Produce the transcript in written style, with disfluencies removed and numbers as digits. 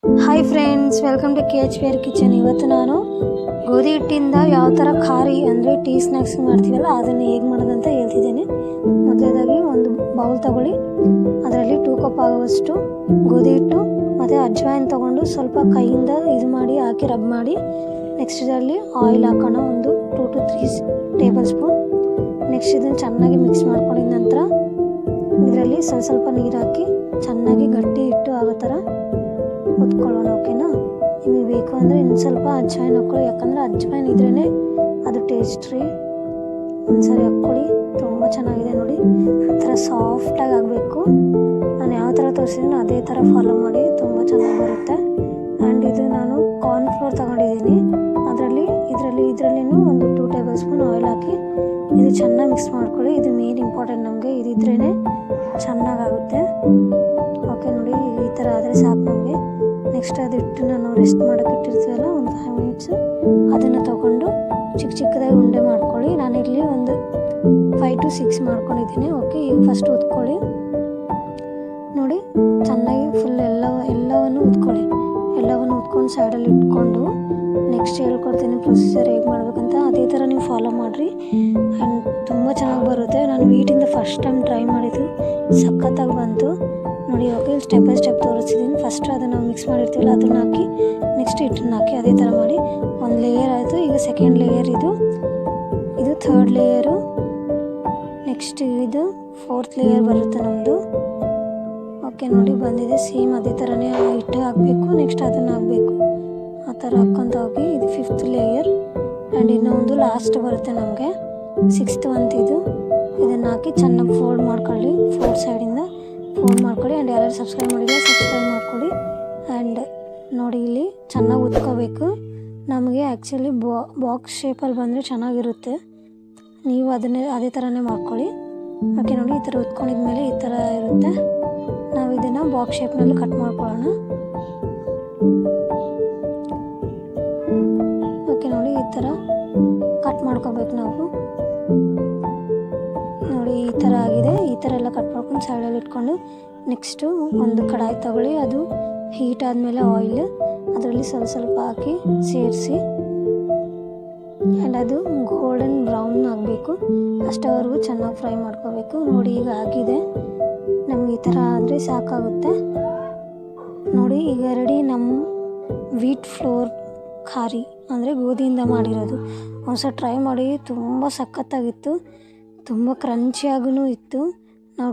Hi friends, welcome to KHPR kitchen. ಇವತ್ತು ನಾನು ಗೋಧಿ ಹಿಟ್ಟಿಂದ ಯಾವ ಥರ ಖಾರಿ ಅಂದರೆ ಟೀ ಸ್ನ್ಯಾಕ್ಸ್ ಮಾಡ್ತೀವಲ್ಲ ಅದನ್ನು ಹೇಗೆ ಮಾಡೋದಂತ ಹೇಳ್ತಿದ್ದೇನೆ. ಮೊದಲೇದಾಗಿ ಒಂದು ಬೌಲ್ ತಗೊಳ್ಳಿ, ಅದರಲ್ಲಿ 2 ಕಪ್ ಆಗುವಷ್ಟು ಗೋಧಿ ಹಿಟ್ಟು ಮತ್ತು ಅಜ್ವಾಯಿನ್ ತೊಗೊಂಡು ಸ್ವಲ್ಪ ಕೈಯಿಂದ ಇದು ಮಾಡಿ ಹಾಕಿ ರಬ್ ಮಾಡಿ, ನೆಕ್ಸ್ಟ್ ಇದರಲ್ಲಿ ಆಯಿಲ್ ಹಾಕೋಣ, ಒಂದು 2 to 3 ಟೇಬಲ್ ಸ್ಪೂನ್. ನೆಕ್ಸ್ಟ್ ಇದನ್ನು ಚೆನ್ನಾಗಿ ಮಿಕ್ಸ್ ಮಾಡ್ಕೊಂಡಿದ ನಂತರ ಇದರಲ್ಲಿ ಸ್ವಲ್ಪ ನೀರು ಹಾಕಿ ಚೆನ್ನಾಗಿ ಗಟ್ಟಿ ಹಿಟ್ಟು ಆಗೋ ಥರ ಉತ್ಕೊಳ್ಳೋಣ. ಓಕೆನಾ? ನಿಮಗೆ ಬೇಕು ಅಂದರೆ ಇನ್ನು ಸ್ವಲ್ಪ ಅಜ್ವಾಯಿನ್ ಹಾಕ್ಕೊಳ್ಳಿ, ಯಾಕಂದರೆ ಅಜ್ವಾಯಿನ್ ಇದ್ರೇ ಅದು ಟೇಸ್ಟ್ ರೀ. ಒಂದ್ಸರಿ ಹಾಕ್ಕೊಳ್ಳಿ, ತುಂಬ ಚೆನ್ನಾಗಿದೆ ನೋಡಿ. ಈ ಥರ ಸಾಫ್ಟಾಗಿ ಆಗಬೇಕು. ನಾನು ಯಾವ ಥರ ತೋರಿಸಿದ್ದೀನಿ ಅದೇ ಥರ ಫಾಲೋ ಮಾಡಿ, ತುಂಬ ಚೆನ್ನಾಗಿ ಬರುತ್ತೆ. ಆ್ಯಂಡ್ ಇದು ನಾನು ಕಾರ್ನ್ಫ್ಲೋರ್ ತೊಗೊಂಡಿದ್ದೀನಿ, ಇದರಲ್ಲಿನೂ ಒಂದು 2 ಟೇಬಲ್ ಸ್ಪೂನ್ ಆಯಿಲ್ ಹಾಕಿ ಇದು ಚೆನ್ನಾಗಿ ಮಿಕ್ಸ್ ಮಾಡ್ಕೊಳ್ಳಿ. ಇದು ಮೇನ್ ಇಂಪಾರ್ಟೆಂಟ್, ನಮಗೆ ಇದಿದ್ರೇ ಚೆನ್ನಾಗಾಗುತ್ತೆ. ಓಕೆ ನೋಡಿ, ಈ ಥರ ಆದರೆ ಸಾಕು ನಮಗೆ. ನೆಕ್ಸ್ಟ್ ಅದು ಹಿಟ್ಟನ್ನು ನಾವು ರೆಸ್ಟ್ ಮಾಡೋಕ್ಕೆ ಇಟ್ಟಿರ್ತೀವಲ್ಲ, ಒಂದು 5 ಮಿನಿಟ್ಸು, ಅದನ್ನು ತೊಗೊಂಡು ಚಿಕ್ಕದಾಗಿ ಉಂಡೆ ಮಾಡ್ಕೊಳ್ಳಿ. ನಾನಿಲ್ಲಿ ಒಂದು 5 to 6 ಮಾಡ್ಕೊಂಡಿದ್ದೀನಿ. ಓಕೆ, ಈಗ ಫಸ್ಟ್ ಉತ್ಕೊಳ್ಳಿ ನೋಡಿ, ಚೆನ್ನಾಗಿ ಫುಲ್ ಎಲ್ಲವನ್ನು ಉತ್ಕೊಂಡು ಸೈಡಲ್ಲಿ ಇಟ್ಕೊಂಡು ನೆಕ್ಸ್ಟ್ ಹೇಳ್ಕೊಡ್ತೀನಿ ಪ್ರೊಸೀಜರ್ ಹೇಗೆ ಮಾಡಬೇಕಂತ. ಅದೇ ಥರ ನೀವು ಫಾಲೋ ಮಾಡಿರಿ ಆ್ಯಂಡ್ ತುಂಬ ಚೆನ್ನಾಗಿ ಬರುತ್ತೆ. ನಾನು ವೀಟಿಂದ ಫಸ್ಟ್ ಟೈಮ್ ಟ್ರೈ ಮಾಡಿದ್ದು, ಸಖತ್ತಾಗಿ ಬಂತು ನೋಡಿ. ಓಕೆ, ಸ್ಟೆಪ್ ಬೈ ಸ್ಟೆಪ್ ತೋರಿಸ್ತಿದ್ದೀನಿ. ಫಸ್ಟ್ ಅದನ್ನು ನಾವು ಮಿಕ್ಸ್ ಮಾಡಿರ್ತೀವಲ್ಲ ಅದನ್ನು ಹಾಕಿ, ನೆಕ್ಸ್ಟ್ ಹಿಟ್ಟನ್ನು ಹಾಕಿ ಅದೇ ಥರ ಮಾಡಿ. ಒಂದು ಲೇಯರ್ ಆಯಿತು. ಈಗ ಸೆಕೆಂಡ್ ಲೇಯರ್, ಇದು ಥರ್ಡ್ ಲೇಯರು, ನೆಕ್ಸ್ಟ್ ಇದು 4th ಲೇಯರ್ ಬರುತ್ತೆ ನಮ್ಮದು. ಓಕೆ ನೋಡಿ, ಬಂದಿದೆ. ಸೇಮ್ ಅದೇ ಥರನೇ ಹಿಟ್ಟು ಹಾಕಬೇಕು, ನೆಕ್ಸ್ಟ್ ಅದನ್ನು ಹಾಕಬೇಕು, ಆ ಥರ ಹಾಕ್ಕೊತ ಹೋಗಿ. ಇದು 5th ಲೇಯರ್ ಆ್ಯಂಡ್ ಇನ್ನೊಂದು ಲಾಸ್ಟ್ ಬರುತ್ತೆ ನಮಗೆ 6th ಅಂತ. ಇದನ್ನು ಹಾಕಿ ಚೆನ್ನಾಗಿ ಫೋಲ್ಡ್ ಮಾಡ್ಕೊಳ್ಳಿ, 4 ಸೈಡಿಂದ ಫೋಲ್ಡ್ ಮಾಡ್ಕೊಳ್ಳಿ. ಆ್ಯಂಡ್ ಯಾರು ಸಬ್ಸ್ಕ್ರೈಬ್ ಮಾಡಿದರೆ ಸಬ್ಸ್ಕ್ರೈಬ್ ಮಾಡ್ಕೊಳ್ಳಿ. ಆ್ಯಂಡ್ ನೋಡಿ, ಇಲ್ಲಿ ಚೆನ್ನಾಗಿ ಉತ್ಕೋಬೇಕು. ನಮಗೆ ಆ್ಯಕ್ಚುಲಿ ಬಾಕ್ಸ್ ಶೇಪಲ್ಲಿ ಬಂದರೆ ಚೆನ್ನಾಗಿರುತ್ತೆ. ನೀವು ಅದೇ ಥರನೇ ಮಾಡ್ಕೊಳ್ಳಿ. ಓಕೆ ನೋಡಿ, ಈ ಥರ ಉತ್ಕೊಂಡಿದ್ಮೇಲೆ ಈ ಥರ ಇರುತ್ತೆ. ನಾವು ಇದನ್ನು ಬಾಕ್ಸ್ ಶೇಪ್ನಲ್ಲಿ ಕಟ್ ಮಾಡ್ಕೊಳ್ಳೋಣ. ಓಕೆ ನೋಡಿ, ಈ ಥರ ಕಟ್ ಮಾಡ್ಕೋಬೇಕು ನಾವು. ನೋಡಿ, ಈ ಥರ ಆಗಿದೆ. ಈ ಥರ ಎಲ್ಲ ಕಟ್ ಮಾಡ್ಕೊಂಡು ಸೈಡಲ್ಲಿ ಇಟ್ಕೊಂಡು ನೆಕ್ಸ್ಟು ಒಂದು ಕಡಾಯಿ ತಗೊಳ್ಳಿ. ಅದು ಹೀಟ್ ಆದಮೇಲೆ ಆಯಿಲ್ ಅದರಲ್ಲಿ ಸ್ವಲ್ಪ ಹಾಕಿ ಸೇರಿಸಿ, ಆ್ಯಂಡ್ ಅದು ಗೋಲ್ಡನ್ ಬ್ರೌನ್ ಆಗಬೇಕು, ಅಷ್ಟವರೆಗೂ ಚೆನ್ನಾಗಿ ಫ್ರೈ ಮಾಡ್ಕೋಬೇಕು. ನೋಡಿ, ಈಗ ಆಗಿದೆ. ನಮ್ಗೆ ಈ ಥರ ಆದರೆ ಸಾಕಾಗುತ್ತೆ ನೋಡಿ. ಈಗ ರೆಡಿ ನಮ್ಮ ವೀಟ್ ಫ್ಲೋರ್ ಖಾರಿ, ಅಂದರೆ ಗೋಧಿಯಿಂದ ಮಾಡಿರೋದು. ಒಂದ್ಸಲ ಟ್ರೈ ಮಾಡಿ, ತುಂಬ ಸಖತ್ತಾಗಿತ್ತು, ತುಂಬ ಕ್ರಂಚಿಯಾಗೂ ಇತ್ತು. ನಾವು